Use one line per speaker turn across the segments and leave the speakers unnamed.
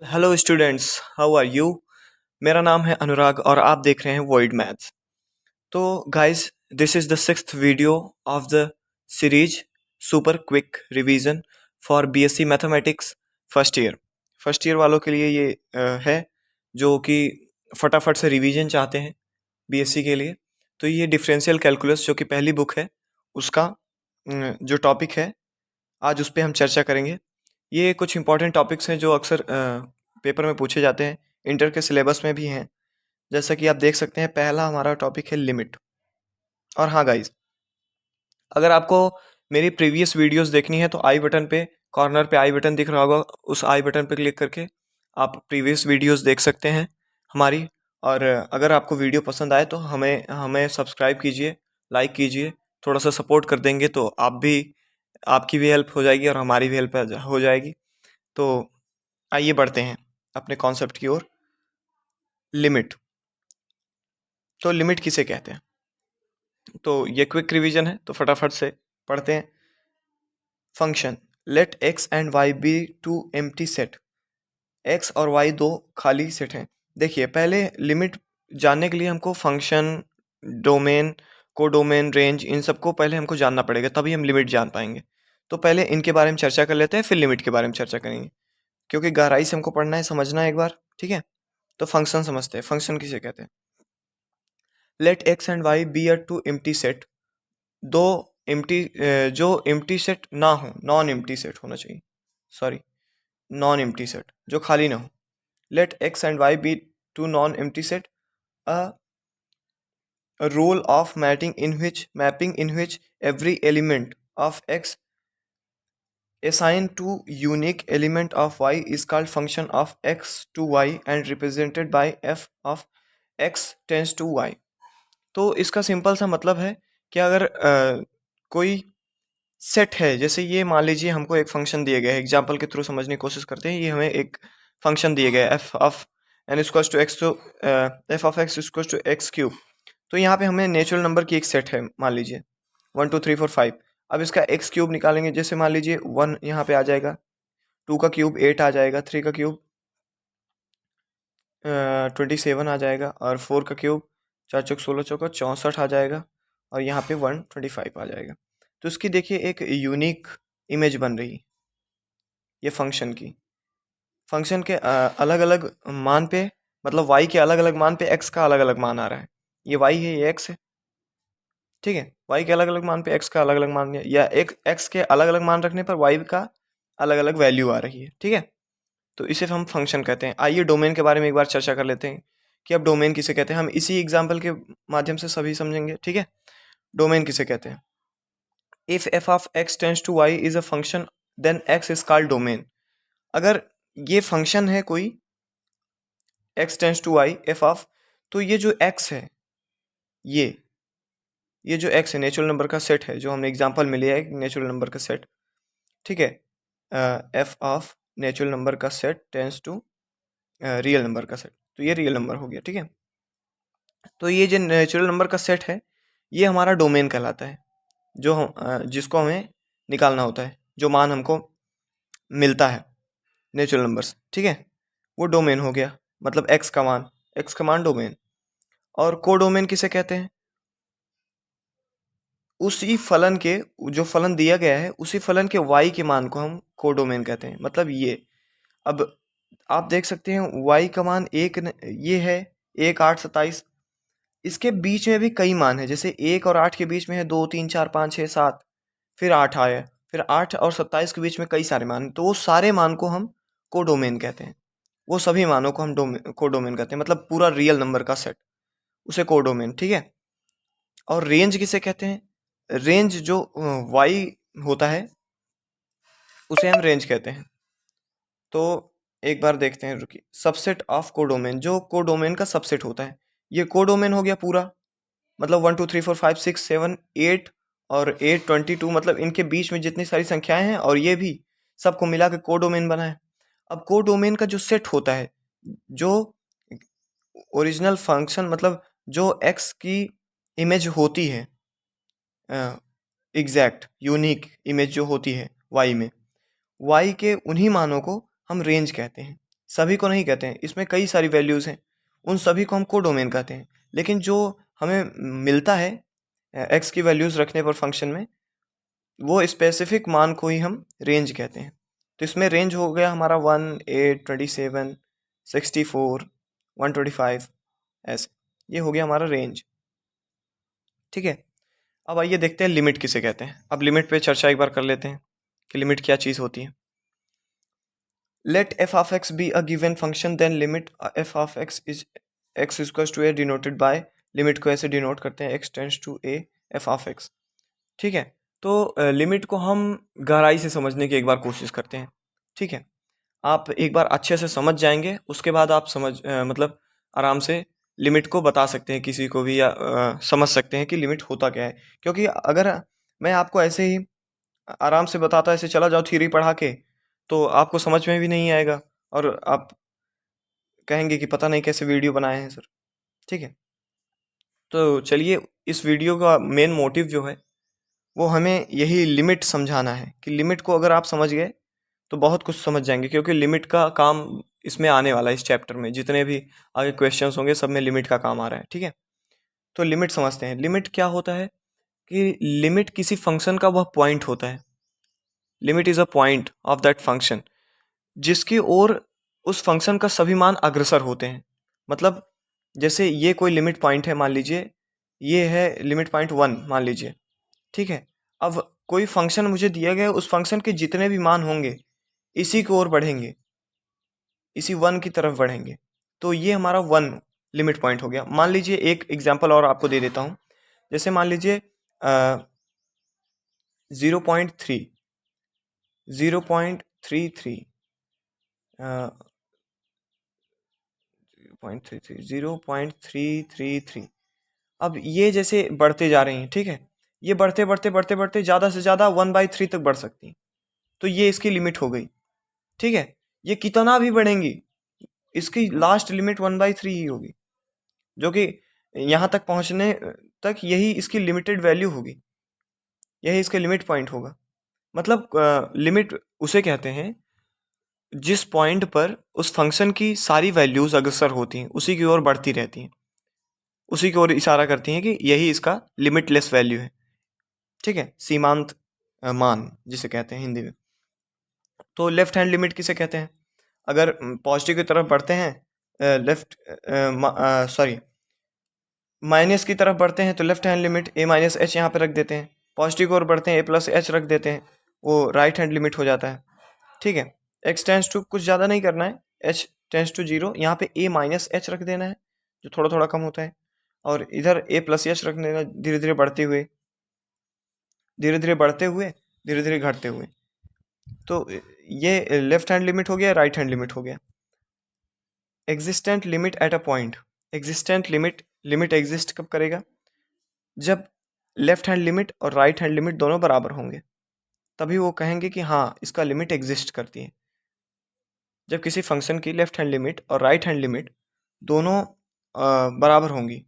Hello students, how are you. मेरा नाम है अनुराग और आप देख रहे हैं वॉइड मैथ्स। तो guys, this is the sixth video of the series super quick revision for BSc mathematics first year वालों के लिए ये है जो कि फटाफट से रिवीजन चाहते हैं बीएससी के लिए। तो ये डिफरेंशियल कैलकुलस जो कि पहली बुक है उसका जो टॉपिक है आज उस पे हम चर्चा करेंगे। ये कुछ इंपॉर्टेंट टॉपिक्स हैं जो अक्सर पेपर में पूछे जाते हैं, इंटर के सिलेबस में भी हैं। जैसा कि आप देख सकते हैं, पहला हमारा टॉपिक है लिमिट। और हाँ गाइस, अगर आपको मेरी प्रीवियस वीडियोस देखनी है तो आई बटन पे, कॉर्नर पे आई बटन दिख रहा होगा, उस आई बटन पे क्लिक करके आप प्रीवियस वीडियोस देख सकते हैं हमारी। और अगर आपको वीडियो पसंद आए तो हमें हमें सब्सक्राइब कीजिए, लाइक कीजिए, थोड़ा सा सपोर्ट कर देंगे तो आपकी भी हेल्प हो जाएगी और हमारी भी हेल्प हो जाएगी। तो आइए बढ़ते हैं अपने कॉन्सेप्ट की ओर। लिमिट। तो लिमिट किसे कहते हैं? तो ये क्विक रिवीजन है तो फटाफट से पढ़ते हैं। Function let x and y be two empty set. X और वाई दो खाली सेट हैं। देखिए, पहले लिमिट जानने के लिए हमको फंक्शन, डोमेन, कोडोमेन, रेंज, इन सबको पहले हमको जानना पड़ेगा, तभी हम लिमिट जान पाएंगे। तो पहले इनके बारे में चर्चा कर लेते हैं, फिर लिमिट के बारे में चर्चा करेंगे, क्योंकि गहराई से हमको पढ़ना है, समझना है एक बार। ठीक है, तो फंक्शन समझते हैं। फंक्शन किसे कहते हैं? Let x and y be a two empty set. दो एम्प्टी, जो एम्प्टी सेट ना हो, नॉन एम्प्टी सेट होना चाहिए, सॉरी, नॉन एम्प्टी सेट जो खाली ना हो। Let x and y be two non empty set, a rule of mapping in which every element of x assigned to unique element of y is called function of x to y and represented by f of x tends to y। तो इसका simple सा मतलब है कि अगर कोई set है, जैसे ये मान लीजिए हमको एक फंक्शन दिए गए, एग्जांपल के थ्रू समझने की कोशिश करते हैं। ये हमें एक फंक्शन दिए गए f of n equals to x, तो f of x equals to x cube. तो यहाँ पे हमें नेचुरल नंबर की एक सेट है, मान लीजिए 1 2 3 4 5। अब इसका एक्स क्यूब निकालेंगे, जैसे मान लीजिए 1 यहाँ पे आ जाएगा, 2 का क्यूब 8 आ जाएगा, 3 का क्यूब 27 आ जाएगा, और 4 का क्यूब 4 चौक 16 64 आ जाएगा, और यहाँ पे 125 आ जाएगा। तो इसकी देखिए एक यूनिक इमेज बन रही है ये फंक्शन की। फंक्शन के अलग अलग मान पे, मतलब y के अलग अलग मान पे x का अलग अलग मान आ रहा है। ये y है, ये x है। ठीक है, y के अलग अलग मान पे x का अलग अलग मान है, या x के अलग अलग मान रखने पर y का अलग अलग वैल्यू आ रही है। ठीक है, तो इसे हम फंक्शन कहते हैं। आइए डोमेन के बारे में एक बार चर्चा कर लेते हैं कि अब डोमेन किसे कहते हैं। हम इसी एग्जाम्पल के माध्यम से सभी समझेंगे। ठीक है, डोमेन किसे कहते हैं? If f of x tends to y is a function then x is called domain। अगर ये फंक्शन है कोई, x tends to y f of, तो ये जो x है, ये जो x है नेचुरल नंबर का सेट है, जो हमने एग्जांपल में लिया है नेचुरल नंबर का सेट। ठीक है, f ऑफ नेचुरल नंबर का set tends to real number का सेट, तो ये रियल नंबर हो गया। ठीक है, तो ये जो नेचुरल नंबर का सेट है ये हमारा डोमेन कहलाता है, जो जिसको हमें निकालना होता है, जो मान हमको मिलता है नेचुरल नंबर से। ठीक है, वो डोमेन हो गया, मतलब एक्स का मान डोमेन। और कोडोमेन किसे कहते हैं? उसी फलन के, जो फलन दिया गया है उसी फलन के y के मान को हम कोडोमेन कहते हैं। मतलब ये, अब आप देख सकते हैं y का मान ये है 1 8 27। इसके बीच में भी कई मान है, जैसे 1 और 8 के बीच में है 2 3 4 5 6 7, फिर 8 आया, फिर 8 और 27 के बीच में कई सारे मान, तो वो सारे मान को हम कोडोमेन कहते हैं। वो सभी मानों को हम कोडोमेन कहते हैं, मतलब पूरा रियल नंबर का सेट, उसे कोडोमेन। ठीक है, और रेंज किसे कहते हैं? रेंज जो वाई होता है उसे हम रेंज कहते हैं। तो एक बार देखते हैं, रुकिए। सबसेट ऑफ कोडोमेन, जो कोडोमेन का सबसेट होता है, ये कोडोमेन हो गया पूरा, मतलब 1 2 3 4 5 6 7 8, और 8 22, मतलब इनके बीच में जितनी सारी संख्याएं हैं और ये भी सबको मिला के कोडोमेन बना है। अब कोडोमेन का जो सेट होता है, जो ओरिजिनल फंक्शन, मतलब जो एक्स की इमेज होती है, एग्जैक्ट यूनिक इमेज जो होती है वाई में, वाई के उन्हीं मानों को हम रेंज कहते हैं। सभी को नहीं कहते हैं, इसमें कई सारी वैल्यूज़ हैं, उन सभी को हम कोडोमेन कहते हैं। लेकिन जो हमें मिलता है एक्स की वैल्यूज़ रखने पर फंक्शन में, वो स्पेसिफिक मान को ही हम रेंज कहते हैं। तो इसमें रेंज हो गया हमारा 1, 8, 27, 64, 125, ऐसे ये हो गया हमारा रेंज। ठीक है, अब आइए देखते हैं लिमिट किसे कहते हैं। अब लिमिट पे चर्चा एक बार कर लेते हैं कि लिमिट क्या चीज़ होती है। Let f of x be a given function, then limit f of x is x is equals to a denoted by, limit को ऐसे डिनोट करते हैं x tends to a f of x। ठीक है, तो लिमिट को हम गहराई से समझने की एक बार कोशिश करते हैं। ठीक है, आप एक बार अच्छे से समझ जाएंगे, उसके बाद आप मतलब आराम से लिमिट को बता सकते हैं किसी को भी, या समझ सकते हैं कि लिमिट होता क्या है। क्योंकि अगर मैं आपको ऐसे ही आराम से बताता ऐसे चला जाओ थ्योरी पढ़ा के, तो आपको समझ में भी नहीं आएगा और आप कहेंगे कि पता नहीं कैसे वीडियो बनाए हैं सर। ठीक है, तो चलिए, इस वीडियो का मेन मोटिव जो है वो हमें यही लिमिट समझाना है कि लिमिट को अगर आप समझ गए तो बहुत कुछ समझ जाएंगे, क्योंकि लिमिट का काम इसमें आने वाला है। इस चैप्टर में जितने भी आगे क्वेश्चंस होंगे सब में लिमिट का काम आ रहा है। ठीक है, तो लिमिट समझते हैं। लिमिट क्या होता है कि लिमिट किसी फंक्शन का वह पॉइंट होता है। Limit is a point of that function जिसकी ओर उस फंक्शन का सभी मान अग्रसर होते हैं। मतलब जैसे ये कोई लिमिट पॉइंट है, मान लीजिए ये है लिमिट पॉइंट 1 मान लीजिए। ठीक है, अब कोई फंक्शन मुझे दिया गया है, उस फंक्शन के जितने भी मान होंगे इसी की ओर बढ़ेंगे, इसी 1 की तरफ बढ़ेंगे। तो ये हमारा 1 लिमिट पॉइंट हो गया। मान लीजिए एक एग्जांपल और आपको दे देता हूँ। जैसे मान लीजिए 0.3, 0.33, 0.33, अब ये जैसे बढ़ते जा रही हैं। ठीक है, ये बढ़ते बढ़ते बढ़ते बढ़ते ज़्यादा से ज़्यादा 1/3 तक बढ़ सकती हैं। तो ये इसकी लिमिट हो गई। ठीक है, ये कितना भी बढ़ेंगी इसकी लास्ट लिमिट 1/3 ही होगी, जो कि यहाँ तक पहुँचने तक यही इसकी लिमिटेड वैल्यू होगी, यही इसका लिमिट पॉइंट होगा। मतलब लिमिट उसे कहते हैं जिस पॉइंट पर उस फंक्शन की सारी वैल्यूज अग्रसर होती हैं, उसी की ओर बढ़ती रहती हैं, उसी की ओर इशारा करती हैं कि यही इसका लिमिटलेस वैल्यू है। ठीक है, सीमांत मान जिसे कहते हैं हिंदी में। तो लेफ्ट हैंड लिमिट किसे कहते हैं? अगर पॉजिटिव की तरफ बढ़ते हैं, सॉरी माइनस की तरफ बढ़ते हैं तो left hand limit a minus H यहाँ पे रख देते हैं। पॉजिटिव की ओर बढ़ते हैं a प्लस एच रख देते हैं, वो राइट हैंड लिमिट हो जाता है। ठीक है, x टेंस टू कुछ ज़्यादा नहीं करना है, h टेंस टू 0, यहाँ पे a माइनस एच रख देना है जो थोड़ा थोड़ा कम होता है, और इधर a प्लस एच रख देना, धीरे धीरे बढ़ते हुए, धीरे धीरे बढ़ते हुए, धीरे धीरे घटते हुए। तो ये लेफ्ट हैंड लिमिट हो गया, राइट हैंड लिमिट हो गया। Existent limit at a point, existent limit, limit exist कब करेगा? जब लेफ्ट हैंड लिमिट और राइट हैंड लिमिट दोनों बराबर होंगे, तभी वो कहेंगे कि हाँ इसका लिमिट एग्जिस्ट करती है। जब किसी फंक्शन की लेफ्ट हैंड लिमिट और राइट हैंड लिमिट दोनों बराबर होंगी,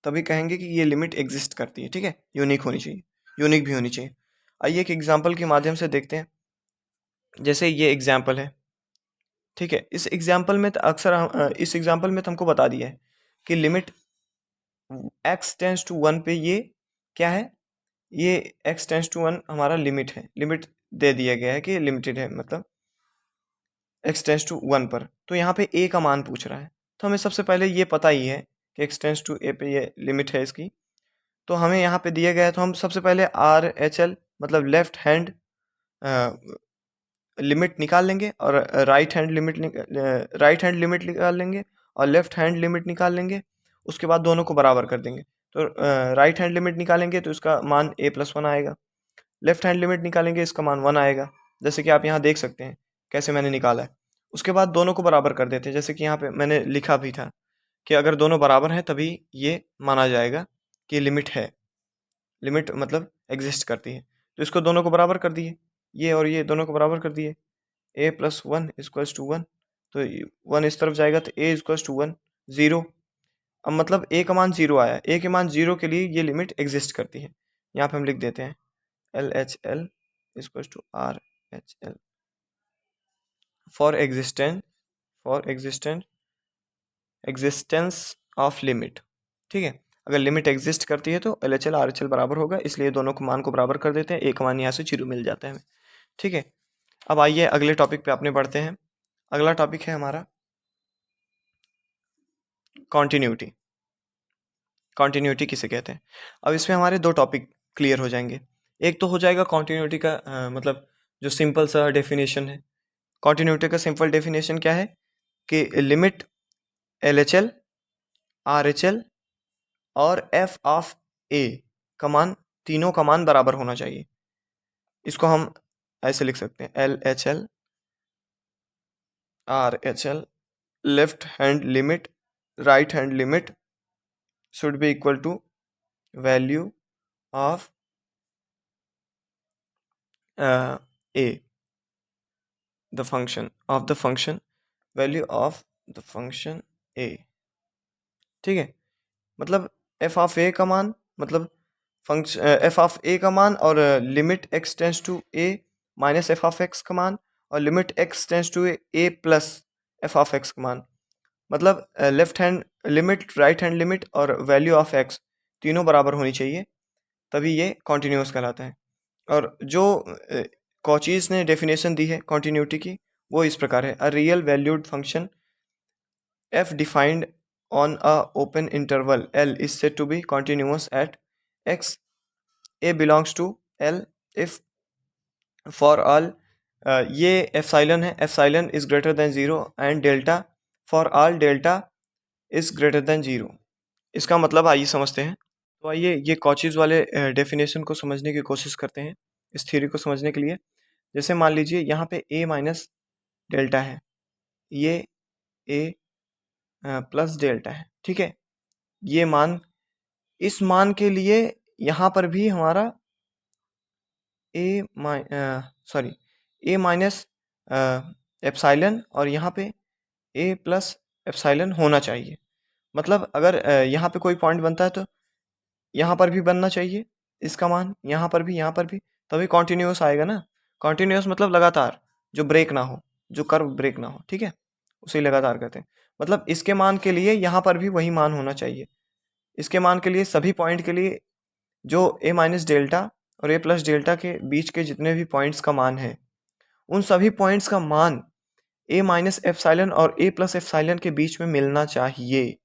तभी कहेंगे कि ये लिमिट एग्जिस्ट करती है। ठीक है, यूनिक होनी चाहिए, यूनिक भी होनी चाहिए। आइए एक एग्जाम्पल के माध्यम से देखते हैं। जैसे ये एग्जाम्पल है। ठीक है, इस एग्जाम्पल में तो अक्सर इस एग्जाम्पल में तो हमको बता दिया है कि लिमिट x टेंस टू 1 पे ये क्या है, ये x टेंस टू 1 हमारा लिमिट है, लिमिट दे दिया गया है कि लिमिटेड है, मतलब x टेंस टू 1 पर। तो यहाँ पे a का मान पूछ रहा है, तो हमें सबसे पहले ये पता ही है कि x टेंस टू a पे ये लिमिट है इसकी। तो हमें यहाँ पे दिया गया है, तो हम सबसे पहले RHL मतलब लेफ्ट हैंड लिमिट निकाल लेंगे, और राइट हैंड लिमिट निकाल लेंगे, और लेफ्ट हैंड लिमिट निकाल लेंगे। उसके बाद दोनों को बराबर कर देंगे। तो राइट हैंड लिमिट निकालेंगे तो इसका मान a+1 आएगा, लेफ्ट हैंड लिमिट निकालेंगे इसका मान 1 आएगा, जैसे कि आप यहाँ देख सकते हैं कैसे मैंने निकाला है। उसके बाद दोनों को बराबर कर देते हैं, जैसे कि यहाँ पे मैंने लिखा भी था कि अगर दोनों बराबर हैं तभी ये माना जाएगा कि लिमिट है, लिमिट मतलब एग्जिस्ट करती है। तो इसको दोनों को बराबर कर दिए, ये और ये दोनों को बराबर कर दिए, a+1 इक्वल्स टू 1, तो 1 इस तरफ जाएगा तो a इक्वल्स टू 1, 0। अब मतलब a का मान 0 आया, a के मान 0 के लिए ये लिमिट एग्जिस्ट करती है। यहाँ पे हम लिख देते हैं LHL equals to RHL for existence, for existence of limit. ठीक है, अगर लिमिट एग्जिस्ट करती है तो L H L R H L बराबर होगा, इसलिए दोनों को मान को बराबर कर देते हैं, एक मान यहाँ से 0 मिल जाता है हमें। ठीक है, अब आइए अगले टॉपिक पे अपने बढ़ते हैं। अगला टॉपिक है हमारा कॉन्टिन्यूटी। कॉन्टिन्यूटी किसे कहते हैं? अब इसमें हमारे दो टॉपिक क्लियर हो जाएंगे। एक तो हो जाएगा कॉन्टिन्यूटी का मतलब जो सिंपल सा डेफिनेशन है। कॉन्टिन्यूटी का सिंपल डेफिनेशन क्या है कि limit L H L R H L और एफ ऑफ ए का मान, तीनों का मान बराबर होना चाहिए। इसको हम ऐसे लिख सकते हैं, L H L R H L left hand limit right hand limit should be equal to value of a, the function of the function value of the function a। ठीक है, मतलब f ऑफ a का मान, मतलब function f of a का मान और limit x tends to a minus f of x का मान और limit x tends to a plus f of x का मान, मतलब left hand limit right hand limit और वैल्यू ऑफ x तीनों बराबर होनी चाहिए, तभी ये कॉन्टिन्यूस कहलाता है। और जो कॉचीज ने डेफिनेशन दी है कॉन्टिन्यूटी की वो इस प्रकार है, a real valued function f defined on a open interval L is said to be continuous at x, a belongs to L if for all ये एप्सिलॉन है, epsilon is greater than 0 and delta for all delta is greater than 0। इसका मतलब आइए समझते हैं। तो आइए ये कॉचीज वाले डेफिनेशन को समझने की कोशिश करते हैं, इस थ्योरी को समझने के लिए। जैसे मान लीजिए यहाँ पे a माइनस डेल्टा है, ये a प्लस डेल्टा है। ठीक है, ये मान, इस मान के लिए यहाँ पर भी हमारा a माइनस एप्सिलॉन और यहाँ पे a प्लस एप्सिलॉन होना चाहिए। मतलब अगर यहाँ पे कोई पॉइंट बनता है तो यहाँ पर भी बनना चाहिए इसका मान, यहाँ पर भी, तभी कॉन्टिन्यूस आएगा ना। कॉन्टिन्यूस मतलब लगातार, जो ब्रेक ना हो, जो कर्व ब्रेक ना हो। ठीक है, उसे लगातार कहते हैं। मतलब इसके मान के लिए यहाँ पर भी वही मान होना चाहिए, इसके मान के लिए सभी पॉइंट के लिए जो a माइनस डेल्टा और a प्लस डेल्टा के बीच के जितने भी पॉइंट्स का मान है, उन सभी पॉइंट्स का मान a माइनस एप्सिलॉन और a प्लस एप्सिलॉन के बीच में मिलना चाहिए।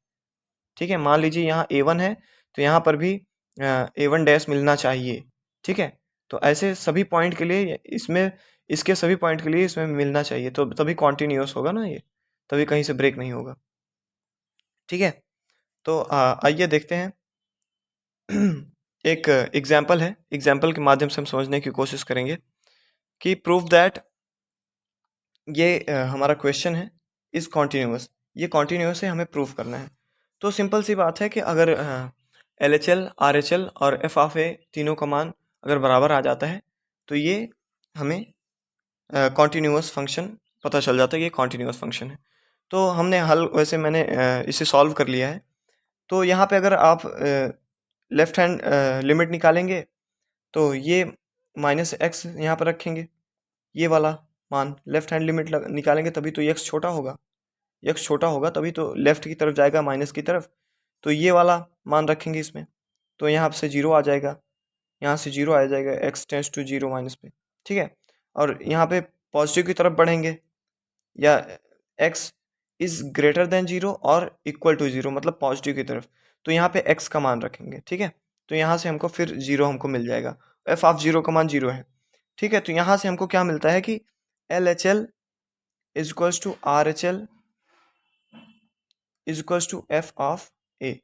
ठीक है, मान लीजिए यहाँ a1 है तो यहाँ पर भी a1 डैश मिलना चाहिए। ठीक है, तो ऐसे सभी पॉइंट के लिए इसमें, इसके सभी पॉइंट के लिए इसमें मिलना चाहिए, तो तभी कॉन्टिन्यूस होगा ना ये, तभी कहीं से ब्रेक नहीं होगा। ठीक है, तो आइए देखते हैं एक एग्जाम्पल है, एग्जाम्पल के माध्यम से हम समझने की कोशिश करेंगे कि प्रूव दैट ये हमारा क्वेश्चन है इज कॉन्टिन्यूस, ये कॉन्टिन्यूस है, हमें प्रूव करना है। तो सिंपल सी बात है कि अगर L H L R H L और एफ ऑफ ए तीनों का मान अगर बराबर आ जाता है तो ये हमें कॉन्टिन्यूस फंक्शन पता चल जाता है कि ये कॉन्टिन्यूस फंक्शन है। तो हमने हल, वैसे मैंने इसे सॉल्व कर लिया है। तो यहाँ पे अगर आप लेफ्ट हैंड लिमिट निकालेंगे तो ये माइनस एक्स यहाँ पर रखेंगे, ये वाला मान लेफ्ट हैंड लिमिट निकालेंगे तभी तो एक्स छोटा होगा, एक्स छोटा होगा तभी तो लेफ्ट की तरफ जाएगा माइनस की तरफ, तो ये वाला मान रखेंगे इसमें, तो यहाँ से 0 आ जाएगा, यहाँ से 0 आ जाएगा, एक्स टेंस टू 0 माइनस पे। ठीक है, और यहाँ पे पॉजिटिव की तरफ बढ़ेंगे या एक्स इज ग्रेटर देन 0 और इक्वल टू 0 मतलब पॉजिटिव की तरफ, तो यहाँ पे एक्स का मान रखेंगे। ठीक है, तो यहाँ से हमको फिर 0 हमको मिल जाएगा, एफ ऑफ 0 का मान 0 है। ठीक है, तो यहाँ से हमको क्या मिलता है कि L H L is equals to R H L is equals to f of a,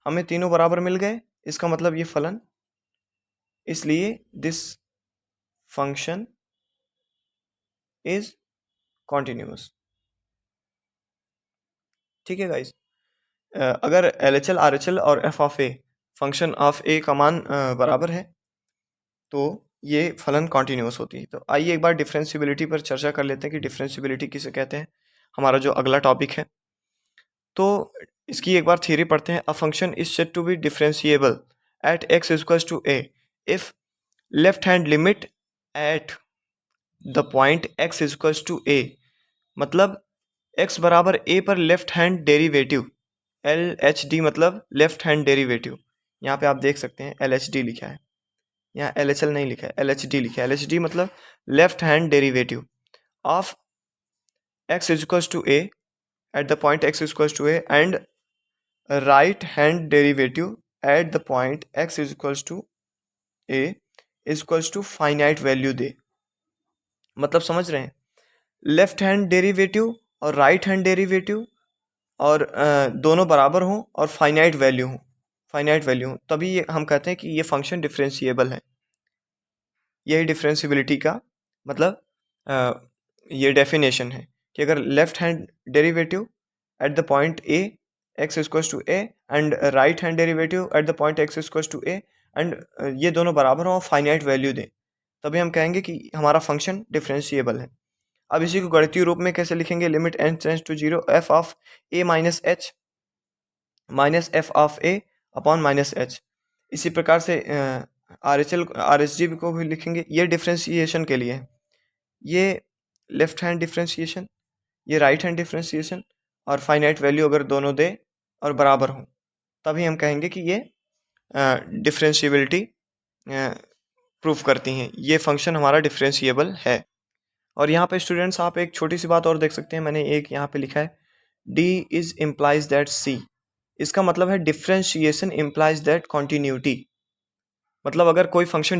हमें तीनों बराबर मिल गए, इसका मतलब ये फलन, इसलिए दिस फंक्शन इज कॉन्टिन्यूस। ठीक है गाइस, अगर L H L R H L और f of a function of a का मान बराबर है तो ये फलन कॉन्टिन्यूस होती है। तो आइए एक बार डिफरेंशियबिलिटी पर चर्चा कर लेते हैं कि डिफरेंशियबिलिटी किसे कहते हैं, हमारा जो अगला टॉपिक है। तो इसकी एक बार थ्योरी पढ़ते हैं। A function is said to be differentiable at x equals to a if left hand limit at the point x equals to a, मतलब x बराबर a पर लेफ्ट हैंड डेरिवेटिव, LHD मतलब लेफ्ट हैंड डेरिवेटिव, यहाँ पे आप देख सकते हैं LHD लिखा है, यहाँ LHL नहीं लिखा है, LHD लिखा है। LHD मतलब left hand derivative of x is equals to a at the point x is equals to a and right hand derivative at the point x is equals to a is equals to finite value दे। मतलब समझ रहे हैं, left hand derivative और right hand derivative और दोनों बराबर हों और फाइनाइट वैल्यू हो, तभी ये हम कहते हैं कि ये फंक्शन डिफरेंशिएबल है। यही डिफरेंशियबिलिटी का मतलब ये डेफिनेशन है कि अगर left hand derivative at the point a x equals to a and right hand derivative at the point x equals to a and ये दोनों बराबर हों और फाइनाइट वैल्यू दें, तभी हम कहेंगे कि हमारा फंक्शन डिफरेंशिएबल है। अब इसी को गणितीय रूप में कैसे लिखेंगे, limit n tends to 0 f of a minus h minus f of a upon minus h. इसी प्रकार से RHD को भी लिखेंगे, ये डिफ्रेंशिएशन के लिए है, ये लेफ्ट हैंड डिफ्रेंशिएशन, ये राइट हैंड डिफ्रेंशिएशन और फाइनाइट वैल्यू अगर दोनों दे और बराबर हों तभी हम कहेंगे कि ये डिफरेंशिएबिलिटी प्रूफ करती हैं, ये फंक्शन हमारा डिफरेंशिएबल है। और यहाँ पे स्टूडेंट्स आप एक छोटी सी बात और देख सकते हैं, मैंने एक यहाँ पे लिखा है D is implies that C, इसका मतलब है डिफरेंशिएशन इम्प्लाइज दैट कॉन्टिन्यूटी। मतलब अगर कोई फंक्शन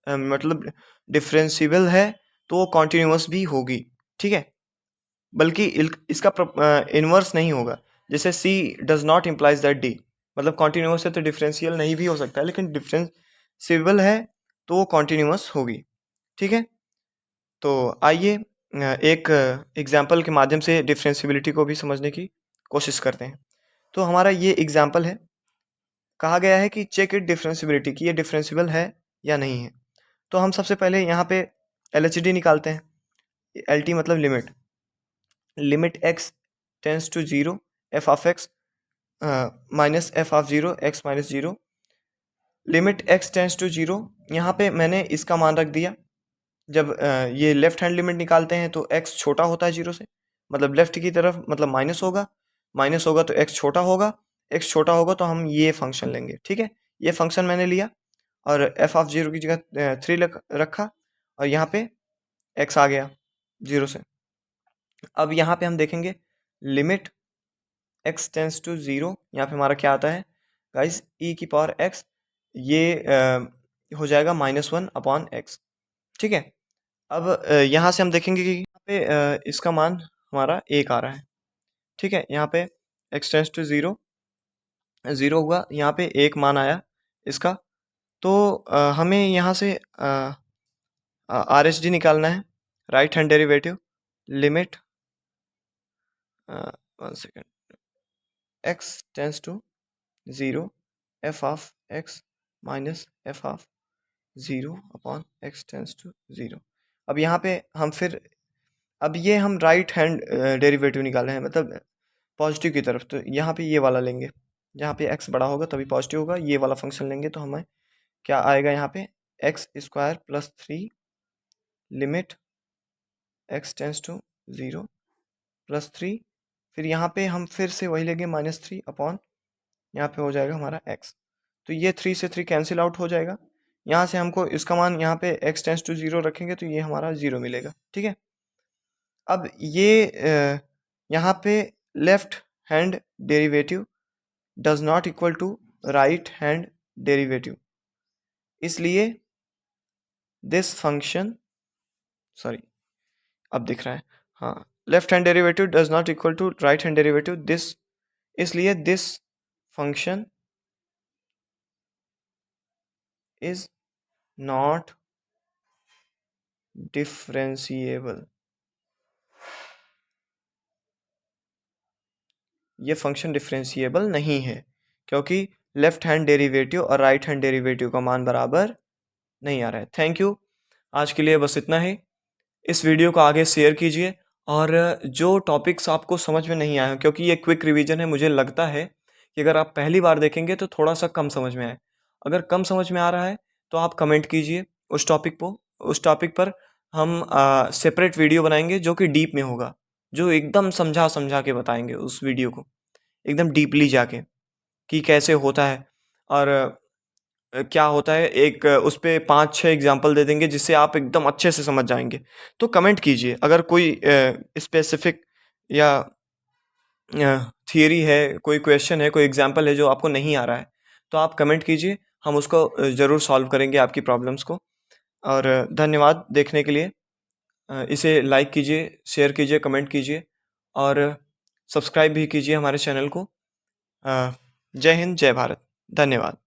मतलब डिफरेंशिएबल है तो वो कॉन्टिन्यूअस भी होगी, ठीक है, बल्कि इसका इन्वर्स नहीं होगा। जैसे C does not implies that D, मतलब कॉन्टिन्यूअस है तो डिफरेंशियल नहीं भी हो सकता है, लेकिन डिफरेंशिएबल है तो वो कॉन्टिन्यूअस होगी, ठीक है। तो आइए एक एग्जाम्पल के माध्यम से डिफरेंशिएबिलिटी को भी समझने की कोशिश करते हैं। तो हमारा ये एग्जाम्पल है, कहा गया है कि चेक इट डिफरेंशिएबिलिटी, कि ये डिफरेंशिएबल है या नहीं है। तो हम सबसे पहले यहाँ पे LHD निकालते हैं, LT मतलब limit x tends to 0 f of x minus f of 0 x minus 0, limit x tends to 0, यहाँ पे मैंने इसका मान रख दिया। जब ये लेफ्ट हैंड लिमिट निकालते हैं तो x छोटा होता है 0 से, मतलब लेफ्ट की तरफ मतलब माइनस होगा तो x छोटा होगा तो हम ये फंक्शन लेंगे, ठीक है। ये फंक्शन मैंने लिया और f ऑफ 0 की जगह 3 रखा और यहाँ पे x आ गया 0 से। अब यहाँ पे हम देखेंगे लिमिट x टेंस टू 0, यहाँ पे हमारा क्या आता है गाइस, e की पावर x, ये हो जाएगा -1 अपॉन x, ठीक है। अब यहाँ से हम देखेंगे कि यहाँ पे इसका मान हमारा 1 आ रहा है, ठीक है। यहाँ पे x टेंस टू 0 हुआ, यहाँ पे 1 मान आया इसका, तो हमें यहाँ से RHD निकालना है, right hand derivative, limit 1 second x tends to 0 f of x minus f of 0 upon x tends to 0। अब यहाँ पे हम फिर अब ये हम राइट हैंड डेरिवेटिव निकाले हैं, मतलब पॉजिटिव की तरफ, तो यहाँ पे ये वाला लेंगे, जहाँ पे x बड़ा होगा तभी पॉजिटिव होगा, ये वाला फंक्शन लेंगे तो हमें क्या आएगा, यहाँ पे x square plus 3 limit x tends to 0 plus 3, फिर यहाँ पे हम फिर से वही लेंगे -3 अपॉन, यहाँ पे हो जाएगा हमारा x, तो ये 3 से 3 कैंसिल आउट हो जाएगा। यहाँ से हमको इसका मान यहाँ पे x टेंस टू 0 रखेंगे तो ये हमारा 0 मिलेगा, ठीक है। अब ये यहाँ पे left hand derivative does not equal to right hand derivative, इसलिए दिस फंक्शन, सॉरी अब दिख रहा है, हाँ, left hand derivative does not equal to right hand derivative, this, इसलिए this function is not differentiable, ये फंक्शन डिफरेंशिएबल नहीं है क्योंकि लेफ्ट हैंड डेरिवेटिव और राइट हैंड डेरिवेटिव का मान बराबर नहीं आ रहा है। थैंक यू, आज के लिए बस इतना ही। इस वीडियो को आगे शेयर कीजिए और जो टॉपिक्स आपको समझ में नहीं आए, क्योंकि ये क्विक रिवीजन है, मुझे लगता है कि अगर आप पहली बार देखेंगे तो थोड़ा सा कम समझ में आए। अगर कम समझ में आ रहा है तो आप कमेंट कीजिए उस टॉपिक पर हम सेपरेट वीडियो बनाएंगे जो कि डीप में होगा, जो एकदम समझा के बताएंगे उस वीडियो को, एकदम डीपली जाके कि कैसे होता है और क्या होता है। एक उस पे 5-6 एग्जांपल दे देंगे जिससे आप एकदम अच्छे से समझ जाएंगे। तो कमेंट कीजिए अगर कोई स्पेसिफिक या थियरी है, कोई क्वेश्चन है, कोई एग्जांपल है जो आपको नहीं आ रहा है, तो आप कमेंट कीजिए, हम उसको ज़रूर सॉल्व करेंगे आपकी प्रॉब्लम्स को। और धन्यवाद देखने के लिए। इसे लाइक कीजिए, शेयर कीजिए, कमेंट कीजिए और सब्सक्राइब भी कीजिए हमारे चैनल को। जय हिंद, जय भारत। धन्यवाद।